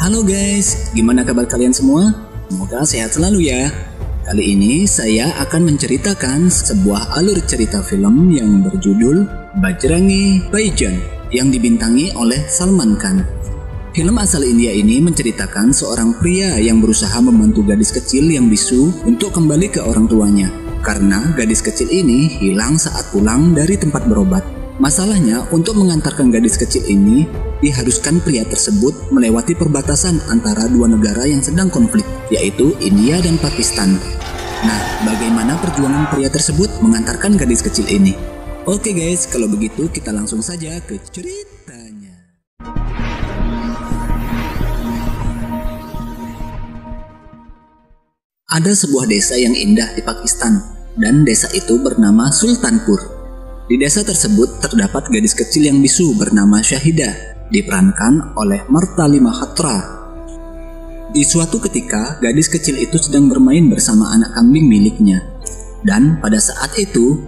Halo guys, gimana kabar kalian semua? Semoga sehat selalu ya. Kali ini saya akan menceritakan sebuah alur cerita film yang berjudul Bajrangi Bhaijaan yang dibintangi oleh Salman Khan. Film asal India ini menceritakan seorang pria yang berusaha membantu gadis kecil yang bisu untuk kembali ke orang tuanya karena gadis kecil ini hilang saat pulang dari tempat berobat. Masalahnya, untuk mengantarkan gadis kecil ini, diharuskan pria tersebut melewati perbatasan antara dua negara yang sedang konflik, yaitu India dan Pakistan. Nah, bagaimana perjuangan pria tersebut mengantarkan gadis kecil ini? Oke guys, kalau begitu kita langsung saja ke ceritanya. Ada sebuah desa yang indah di Pakistan, dan desa itu bernama Sultanpur. Di desa tersebut terdapat gadis kecil yang bisu bernama Syahidah, diperankan oleh Martali Mahatra. Di suatu ketika, gadis kecil itu sedang bermain bersama anak kambing miliknya. Dan pada saat itu,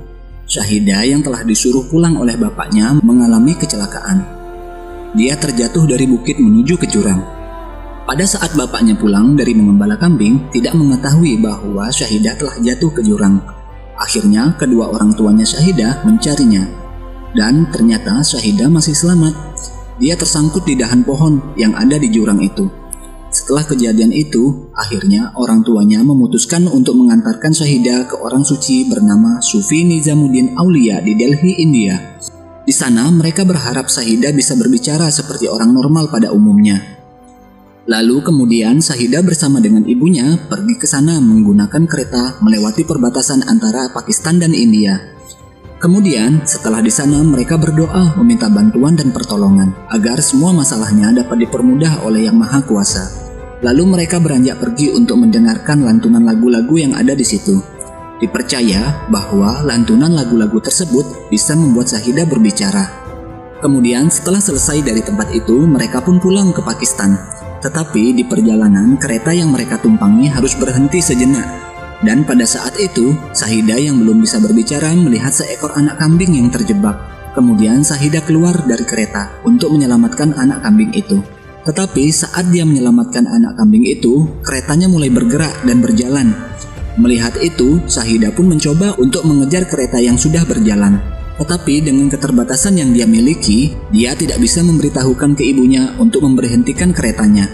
Syahidah yang telah disuruh pulang oleh bapaknya mengalami kecelakaan. Dia terjatuh dari bukit menuju ke jurang. Pada saat bapaknya pulang dari mengembala kambing, tidak mengetahui bahwa Syahidah telah jatuh ke jurang. Akhirnya kedua orang tuanya Syahidah mencarinya, dan ternyata Syahidah masih selamat. Dia tersangkut di dahan pohon yang ada di jurang itu. Setelah kejadian itu, akhirnya orang tuanya memutuskan untuk mengantarkan Syahidah ke orang suci bernama Sufi Nizamuddin Aulia di Delhi, India. Di sana mereka berharap Syahidah bisa berbicara seperti orang normal pada umumnya. Lalu kemudian Syahidah bersama dengan ibunya pergi ke sana menggunakan kereta melewati perbatasan antara Pakistan dan India. Kemudian setelah di sana mereka berdoa meminta bantuan dan pertolongan agar semua masalahnya dapat dipermudah oleh Yang Maha Kuasa. Lalu mereka beranjak pergi untuk mendengarkan lantunan lagu-lagu yang ada di situ. Dipercaya bahwa lantunan lagu-lagu tersebut bisa membuat Syahidah berbicara. Kemudian setelah selesai dari tempat itu mereka pun pulang ke Pakistan. Tetapi di perjalanan kereta yang mereka tumpangi harus berhenti sejenak. Dan pada saat itu, Syahidah yang belum bisa berbicara melihat seekor anak kambing yang terjebak. Kemudian Syahidah keluar dari kereta untuk menyelamatkan anak kambing itu. Tetapi saat dia menyelamatkan anak kambing itu, keretanya mulai bergerak dan berjalan. Melihat itu, Syahidah pun mencoba untuk mengejar kereta yang sudah berjalan. Tetapi dengan keterbatasan yang dia miliki, dia tidak bisa memberitahukan ke ibunya untuk memberhentikan keretanya.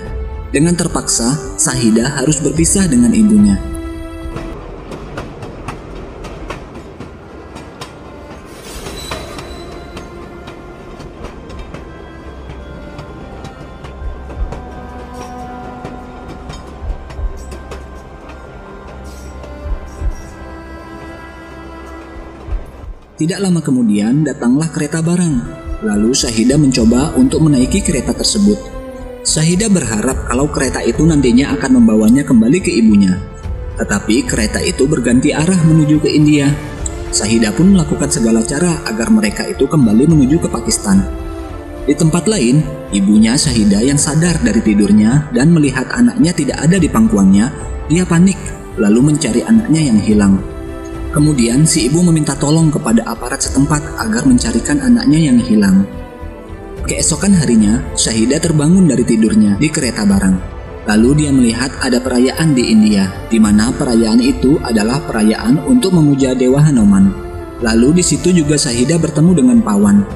Dengan terpaksa, Syahidah harus berpisah dengan ibunya. Tidak lama kemudian datanglah kereta barang. Lalu Syahidah mencoba untuk menaiki kereta tersebut. Syahidah berharap kalau kereta itu nantinya akan membawanya kembali ke ibunya. Tetapi kereta itu berganti arah menuju ke India. Syahidah pun melakukan segala cara agar mereka itu kembali menuju ke Pakistan. Di tempat lain, ibunya Syahidah yang sadar dari tidurnya dan melihat anaknya tidak ada di pangkuannya, dia panik lalu mencari anaknya yang hilang. Kemudian si ibu meminta tolong kepada aparat setempat agar mencarikan anaknya yang hilang. Keesokan harinya, Syahidah terbangun dari tidurnya di kereta barang. Lalu dia melihat ada perayaan di India, di mana perayaan itu adalah perayaan untuk memuja Dewa Hanuman. Lalu di situ juga Syahidah bertemu dengan Pawan.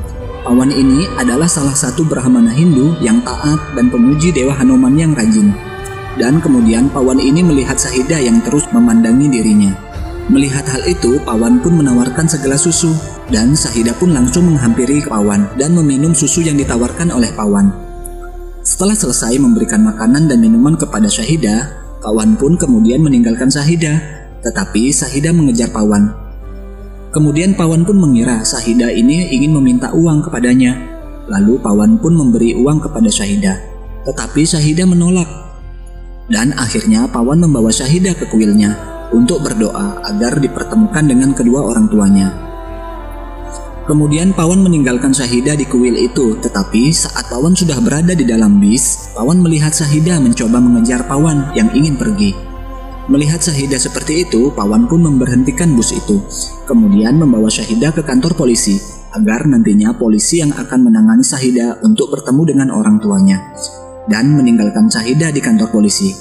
Pawan ini adalah salah satu Brahmana Hindu yang taat dan pemuji Dewa Hanuman yang rajin. Dan kemudian Pawan ini melihat Syahidah yang terus memandangi dirinya. Melihat hal itu, Pawan pun menawarkan segelas susu, dan Syahidah pun langsung menghampiri Pawan dan meminum susu yang ditawarkan oleh Pawan. Setelah selesai memberikan makanan dan minuman kepada Syahidah, Pawan pun kemudian meninggalkan Syahidah, tetapi Syahidah mengejar Pawan. Kemudian Pawan pun mengira Syahidah ini ingin meminta uang kepadanya, lalu Pawan pun memberi uang kepada Syahidah, tetapi Syahidah menolak. Dan akhirnya Pawan membawa Syahidah ke kuilnya untuk berdoa agar dipertemukan dengan kedua orang tuanya. Kemudian Pawan meninggalkan Syahidah di kuil itu, tetapi saat Pawan sudah berada di dalam bis, Pawan melihat Syahidah mencoba mengejar Pawan yang ingin pergi. Melihat Syahidah seperti itu, Pawan pun memberhentikan bus itu, kemudian membawa Syahidah ke kantor polisi, agar nantinya polisi yang akan menangani Syahidah untuk bertemu dengan orang tuanya. dan meninggalkan Syahidah di kantor polisi.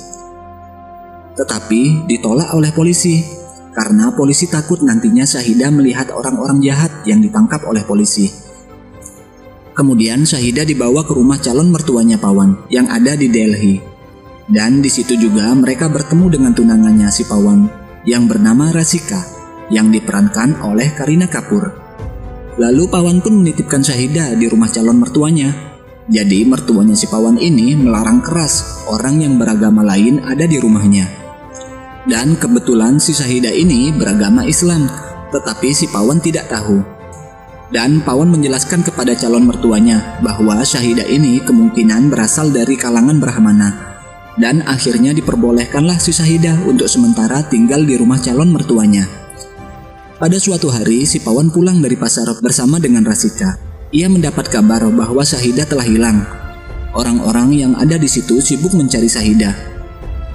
Tetapi ditolak oleh polisi karena polisi takut nantinya Syahidah melihat orang-orang jahat yang ditangkap oleh polisi. Kemudian Syahidah dibawa ke rumah calon mertuanya Pawan yang ada di Delhi. Dan di situ juga mereka bertemu dengan tunangannya si Pawan yang bernama Rasika yang diperankan oleh Kareena Kapoor. Lalu Pawan pun menitipkan Syahidah di rumah calon mertuanya. Jadi mertuanya si Pawan ini melarang keras orang yang beragama lain ada di rumahnya. Dan kebetulan si Syahidah ini beragama Islam, tetapi si Pawan tidak tahu. Dan Pawan menjelaskan kepada calon mertuanya bahwa Syahidah ini kemungkinan berasal dari kalangan Brahmana. Dan akhirnya diperbolehkanlah si Syahidah untuk sementara tinggal di rumah calon mertuanya. Pada suatu hari si Pawan pulang dari pasar bersama dengan Rasika. Ia mendapat kabar bahwa Syahidah telah hilang. Orang-orang yang ada di situ sibuk mencari Syahidah.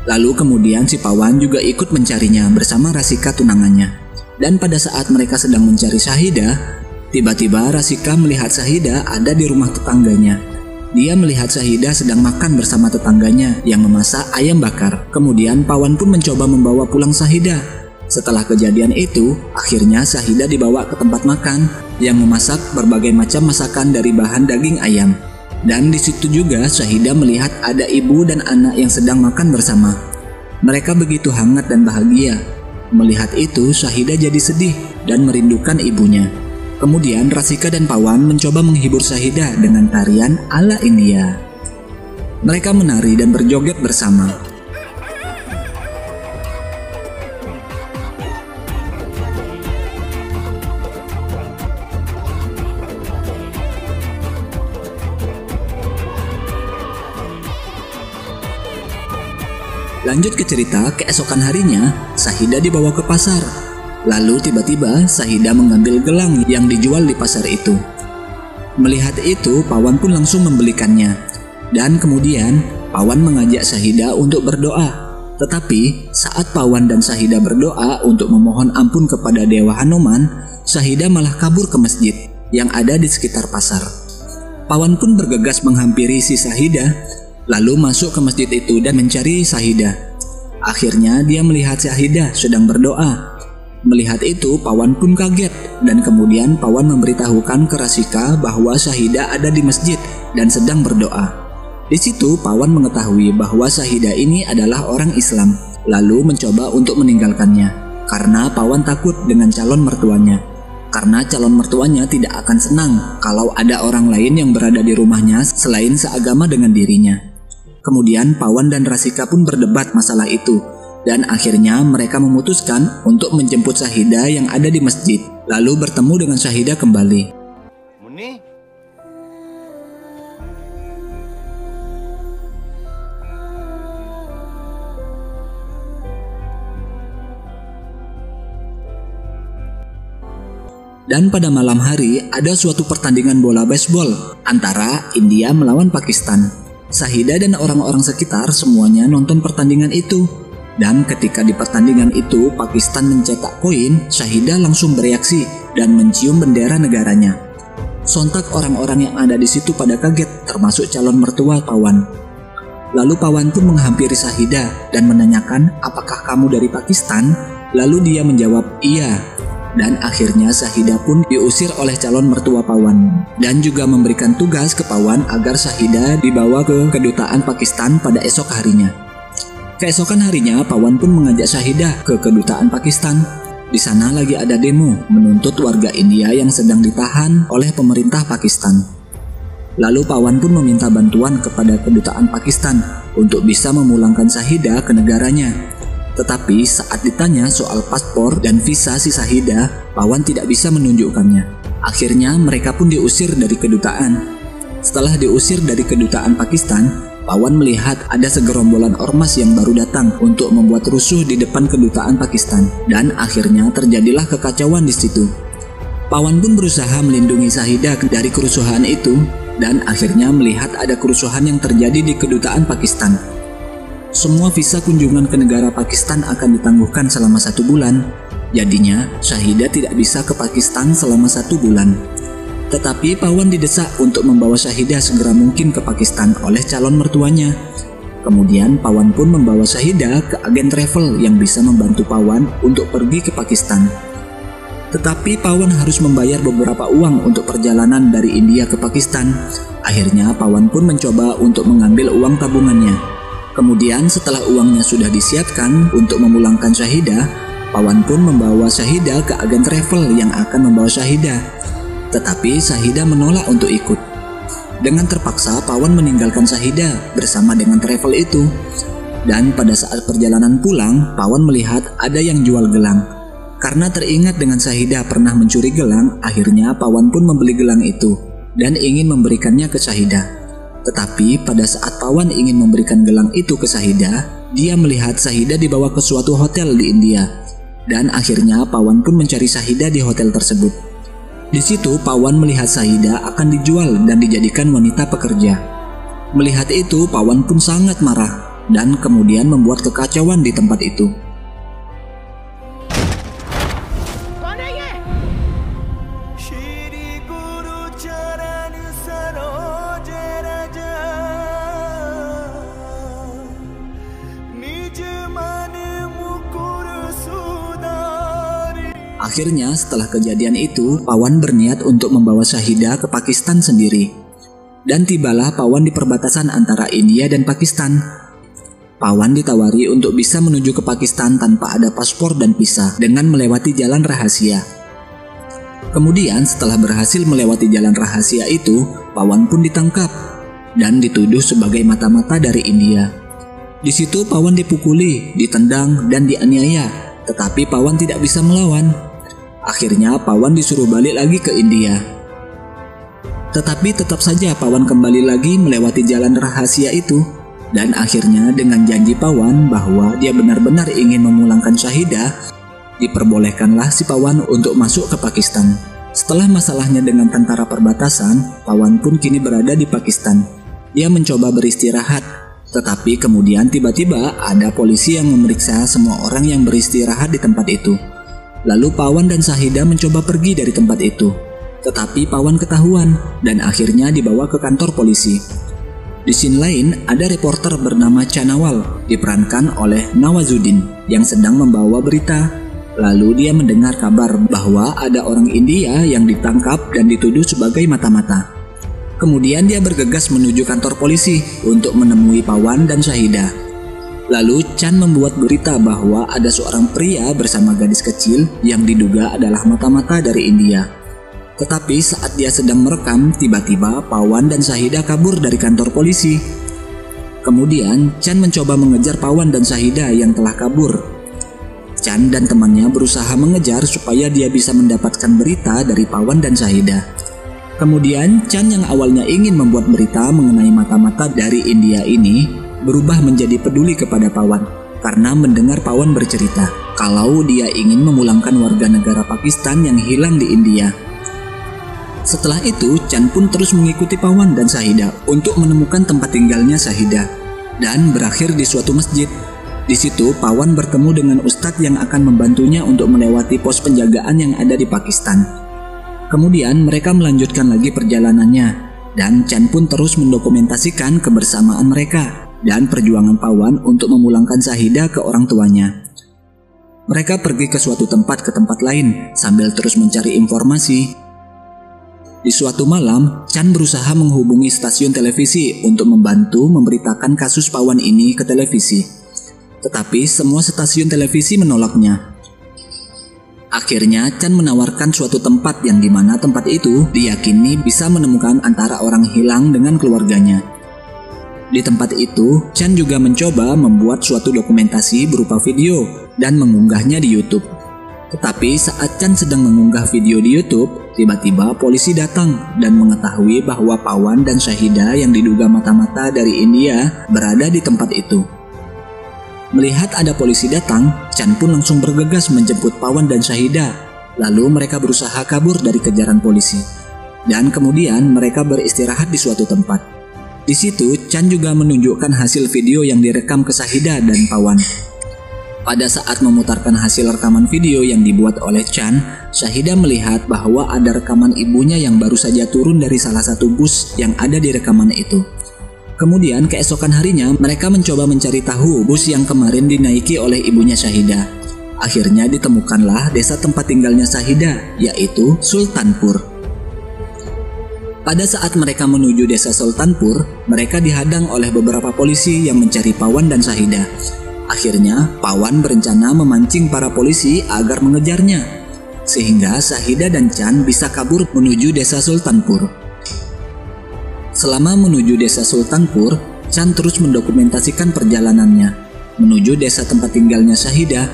Lalu kemudian si Pawan juga ikut mencarinya bersama Rasika tunangannya. Dan pada saat mereka sedang mencari Syahidah, tiba-tiba Rasika melihat Syahidah ada di rumah tetangganya. Dia melihat Syahidah sedang makan bersama tetangganya yang memasak ayam bakar. Kemudian Pawan pun mencoba membawa pulang Syahidah. Setelah kejadian itu, akhirnya Syahidah dibawa ke tempat makan yang memasak berbagai macam masakan dari bahan daging ayam. Dan di situ juga Syahidah melihat ada ibu dan anak yang sedang makan bersama. Mereka begitu hangat dan bahagia. Melihat itu, Syahidah jadi sedih dan merindukan ibunya. Kemudian Rasika dan Pawan mencoba menghibur Syahidah dengan tarian ala India. Mereka menari dan berjoget bersama. Lanjut ke cerita, keesokan harinya Syahidah dibawa ke pasar. Lalu tiba-tiba Syahidah mengambil gelang yang dijual di pasar itu. Melihat itu, Pawan pun langsung membelikannya. Dan kemudian Pawan mengajak Syahidah untuk berdoa. Tetapi saat Pawan dan Syahidah berdoa untuk memohon ampun kepada Dewa Hanuman, Syahidah malah kabur ke masjid yang ada di sekitar pasar. Pawan pun bergegas menghampiri si Syahidah, lalu masuk ke masjid itu dan mencari Syahidah. Akhirnya dia melihat Syahidah sedang berdoa. Melihat itu, Pawan pun kaget dan kemudian Pawan memberitahukan ke Rasika bahwa Syahidah ada di masjid dan sedang berdoa. Di situ Pawan mengetahui bahwa Syahidah ini adalah orang Islam, lalu mencoba untuk meninggalkannya karena Pawan takut dengan calon mertuanya. Karena calon mertuanya tidak akan senang kalau ada orang lain yang berada di rumahnya selain seagama dengan dirinya. Kemudian Pawan dan Rasika pun berdebat masalah itu. Dan akhirnya mereka memutuskan untuk menjemput Syahidah yang ada di masjid, lalu bertemu dengan Syahidah kembali. Muni? Dan pada malam hari ada suatu pertandingan bola baseball antara India melawan Pakistan. Syahidah dan orang-orang sekitar semuanya nonton pertandingan itu. Dan ketika di pertandingan itu Pakistan mencetak poin, Syahidah langsung bereaksi dan mencium bendera negaranya. Sontak orang-orang yang ada di situ pada kaget, termasuk calon mertua Pawan. Lalu Pawan pun menghampiri Syahidah dan menanyakan, apakah kamu dari Pakistan? Lalu dia menjawab, iya. Dan akhirnya Syahidah pun diusir oleh calon mertua Pawan dan juga memberikan tugas ke Pawan agar Syahidah dibawa ke kedutaan Pakistan pada esok harinya. Keesokan harinya, Pawan pun mengajak Syahidah ke kedutaan Pakistan. Di sana lagi ada demo menuntut warga India yang sedang ditahan oleh pemerintah Pakistan. Lalu Pawan pun meminta bantuan kepada kedutaan Pakistan untuk bisa memulangkan Syahidah ke negaranya. Tetapi saat ditanya soal paspor dan visa si Syahidah, Pawan tidak bisa menunjukkannya. Akhirnya mereka pun diusir dari kedutaan. Setelah diusir dari kedutaan Pakistan, Pawan melihat ada segerombolan ormas yang baru datang untuk membuat rusuh di depan kedutaan Pakistan, dan akhirnya terjadilah kekacauan di situ. Pawan pun berusaha melindungi Syahidah dari kerusuhan itu, dan akhirnya melihat ada kerusuhan yang terjadi di kedutaan Pakistan. Semua visa kunjungan ke negara Pakistan akan ditangguhkan selama 1 bulan. Jadinya Syahidah tidak bisa ke Pakistan selama 1 bulan. Tetapi Pawan didesak untuk membawa Syahidah segera mungkin ke Pakistan oleh calon mertuanya. Kemudian Pawan pun membawa Syahidah ke agen travel yang bisa membantu Pawan untuk pergi ke Pakistan. Tetapi Pawan harus membayar beberapa uang untuk perjalanan dari India ke Pakistan. Akhirnya Pawan pun mencoba untuk mengambil uang tabungannya. Kemudian setelah uangnya sudah disiapkan untuk memulangkan Syahidah, Pawan pun membawa Syahidah ke agen travel yang akan membawa Syahidah. Tetapi Syahidah menolak untuk ikut. Dengan terpaksa Pawan meninggalkan Syahidah bersama dengan travel itu. Dan pada saat perjalanan pulang, Pawan melihat ada yang jual gelang. Karena teringat dengan Syahidah pernah mencuri gelang, akhirnya Pawan pun membeli gelang itu dan ingin memberikannya ke Syahidah. Tetapi pada saat Pawan ingin memberikan gelang itu ke Syahidah, dia melihat Syahidah dibawa ke suatu hotel di India. Dan akhirnya Pawan pun mencari Syahidah di hotel tersebut. Di situ Pawan melihat Syahidah akan dijual dan dijadikan wanita pekerja. Melihat itu Pawan pun sangat marah dan kemudian membuat kekacauan di tempat itu. Akhirnya setelah kejadian itu, Pawan berniat untuk membawa Syahidah ke Pakistan sendiri. Dan tibalah Pawan di perbatasan antara India dan Pakistan. Pawan ditawari untuk bisa menuju ke Pakistan tanpa ada paspor dan visa dengan melewati jalan rahasia. Kemudian setelah berhasil melewati jalan rahasia itu, Pawan pun ditangkap dan dituduh sebagai mata-mata dari India. Di situ Pawan dipukuli, ditendang, dan dianiaya, tetapi Pawan tidak bisa melawan. Akhirnya Pawan disuruh balik lagi ke India. Tetapi tetap saja Pawan kembali lagi melewati jalan rahasia itu. Dan akhirnya dengan janji Pawan bahwa dia benar-benar ingin memulangkan Syahidah, diperbolehkanlah si Pawan untuk masuk ke Pakistan. Setelah masalahnya dengan tentara perbatasan, Pawan pun kini berada di Pakistan. Dia mencoba beristirahat, tetapi kemudian tiba-tiba ada polisi yang memeriksa semua orang yang beristirahat di tempat itu. Lalu Pawan dan Syahidah mencoba pergi dari tempat itu. Tetapi Pawan ketahuan dan akhirnya dibawa ke kantor polisi. Di scene lain ada reporter bernama Chanawal diperankan oleh Nawazuddin yang sedang membawa berita. Lalu dia mendengar kabar bahwa ada orang India yang ditangkap dan dituduh sebagai mata-mata. Kemudian dia bergegas menuju kantor polisi untuk menemui Pawan dan Syahidah. Lalu Chan membuat berita bahwa ada seorang pria bersama gadis kecil yang diduga adalah mata-mata dari India. Tetapi saat dia sedang merekam, tiba-tiba Pawan dan Syahidah kabur dari kantor polisi. Kemudian Chan mencoba mengejar Pawan dan Syahidah yang telah kabur. Chan dan temannya berusaha mengejar supaya dia bisa mendapatkan berita dari Pawan dan Syahidah. Kemudian Chan yang awalnya ingin membuat berita mengenai mata-mata dari India ini berubah menjadi peduli kepada Pawan karena mendengar Pawan bercerita kalau dia ingin memulangkan warga negara Pakistan yang hilang di India. Setelah itu, Chan pun terus mengikuti Pawan dan Syahidah untuk menemukan tempat tinggalnya Syahidah dan berakhir di suatu masjid. Di situ, Pawan bertemu dengan ustadz yang akan membantunya untuk melewati pos penjagaan yang ada di Pakistan. Kemudian mereka melanjutkan lagi perjalanannya dan Chan pun terus mendokumentasikan kebersamaan mereka dan perjuangan Pawan untuk memulangkan Syahidah ke orang tuanya. Mereka pergi ke suatu tempat ke tempat lain sambil terus mencari informasi. Di suatu malam, Chan berusaha menghubungi stasiun televisi untuk membantu memberitakan kasus Pawan ini ke televisi. Tetapi semua stasiun televisi menolaknya. Akhirnya Chan menawarkan suatu tempat yang dimana tempat itu diyakini bisa menemukan antara orang hilang dengan keluarganya. Di tempat itu, Chan juga mencoba membuat suatu dokumentasi berupa video dan mengunggahnya di YouTube. Tetapi saat Chan sedang mengunggah video di YouTube, tiba-tiba polisi datang dan mengetahui bahwa Pawan dan Syahidah yang diduga mata-mata dari India berada di tempat itu. Melihat ada polisi datang, Chan pun langsung bergegas menjemput Pawan dan Syahidah. Lalu mereka berusaha kabur dari kejaran polisi. Dan kemudian mereka beristirahat di suatu tempat. Di situ, Chan juga menunjukkan hasil video yang direkam ke Syahidah dan Pawan. Pada saat memutarkan hasil rekaman video yang dibuat oleh Chan, Syahidah melihat bahwa ada rekaman ibunya yang baru saja turun dari salah satu bus yang ada di rekaman itu. Kemudian keesokan harinya mereka mencoba mencari tahu bus yang kemarin dinaiki oleh ibunya Syahidah. Akhirnya ditemukanlah desa tempat tinggalnya Syahidah, yaitu Sultanpur. Pada saat mereka menuju desa Sultanpur, mereka dihadang oleh beberapa polisi yang mencari Pawan dan Syahidah. Akhirnya, Pawan berencana memancing para polisi agar mengejarnya, sehingga Syahidah dan Chan bisa kabur menuju desa Sultanpur. Selama menuju desa Sultanpur, Chan terus mendokumentasikan perjalanannya menuju desa tempat tinggalnya Syahidah.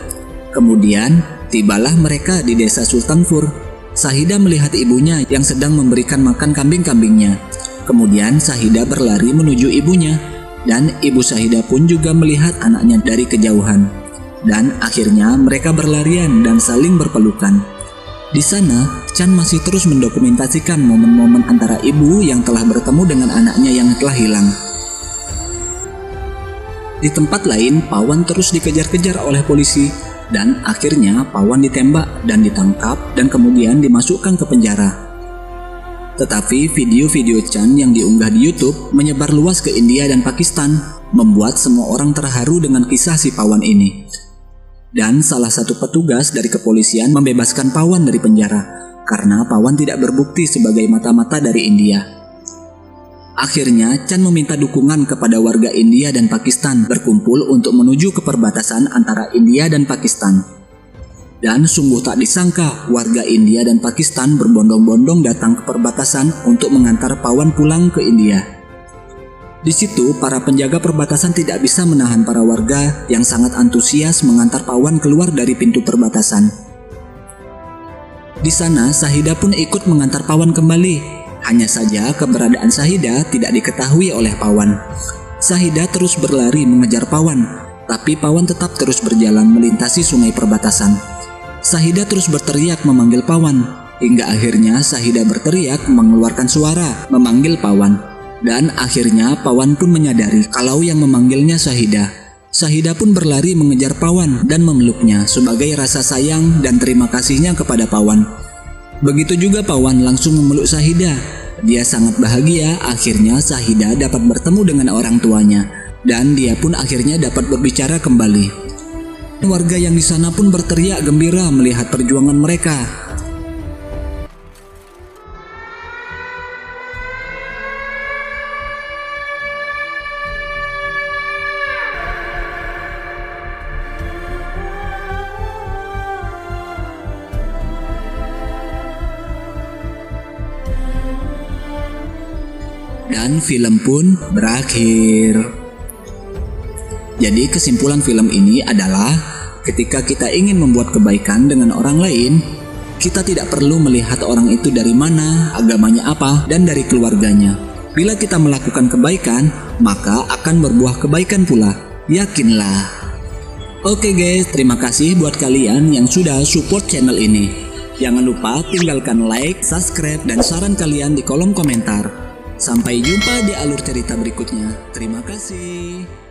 Kemudian, tibalah mereka di desa Sultanpur. Syahidah melihat ibunya yang sedang memberikan makan kambing-kambingnya. Kemudian Syahidah berlari menuju ibunya, dan ibu Syahidah pun juga melihat anaknya dari kejauhan. Dan akhirnya mereka berlarian dan saling berpelukan. Di sana, Chan masih terus mendokumentasikan momen-momen antara ibu yang telah bertemu dengan anaknya yang telah hilang. Di tempat lain, Pawan terus dikejar-kejar oleh polisi, dan akhirnya Pawan ditembak dan ditangkap dan kemudian dimasukkan ke penjara. Tetapi video-video Chan yang diunggah di YouTube menyebar luas ke India dan Pakistan, membuat semua orang terharu dengan kisah si Pawan ini. Dan salah satu petugas dari kepolisian membebaskan Pawan dari penjara, karena Pawan tidak berbukti sebagai mata-mata dari India. Akhirnya Chan meminta dukungan kepada warga India dan Pakistan berkumpul untuk menuju ke perbatasan antara India dan Pakistan. Dan sungguh tak disangka, warga India dan Pakistan berbondong-bondong datang ke perbatasan untuk mengantar Pawan pulang ke India. Di situ, para penjaga perbatasan tidak bisa menahan para warga yang sangat antusias mengantar Pawan keluar dari pintu perbatasan. Di sana, Syahidah pun ikut mengantar Pawan kembali. Hanya saja keberadaan Syahidah tidak diketahui oleh Pawan. Syahidah terus berlari mengejar Pawan, tapi Pawan tetap terus berjalan melintasi sungai perbatasan. Syahidah terus berteriak memanggil Pawan, hingga akhirnya Syahidah berteriak mengeluarkan suara memanggil Pawan. Dan akhirnya Pawan pun menyadari kalau yang memanggilnya Syahidah. Syahidah pun berlari mengejar Pawan dan memeluknya sebagai rasa sayang dan terima kasihnya kepada Pawan. Begitu juga Pawan langsung memeluk Syahidah. Dia sangat bahagia akhirnya Syahidah dapat bertemu dengan orang tuanya, dan dia pun akhirnya dapat berbicara kembali. Warga yang di sana pun berteriak gembira melihat perjuangan mereka. Dan film pun berakhir. Jadi kesimpulan film ini adalah ketika kita ingin membuat kebaikan dengan orang lain, kita tidak perlu melihat orang itu dari mana, agamanya apa, dan dari keluarganya. Bila kita melakukan kebaikan, maka akan berbuah kebaikan pula. Yakinlah. Oke guys, terima kasih buat kalian yang sudah support channel ini. Jangan lupa tinggalkan like, subscribe, dan saran kalian di kolom komentar. Sampai jumpa di alur cerita berikutnya. Terima kasih.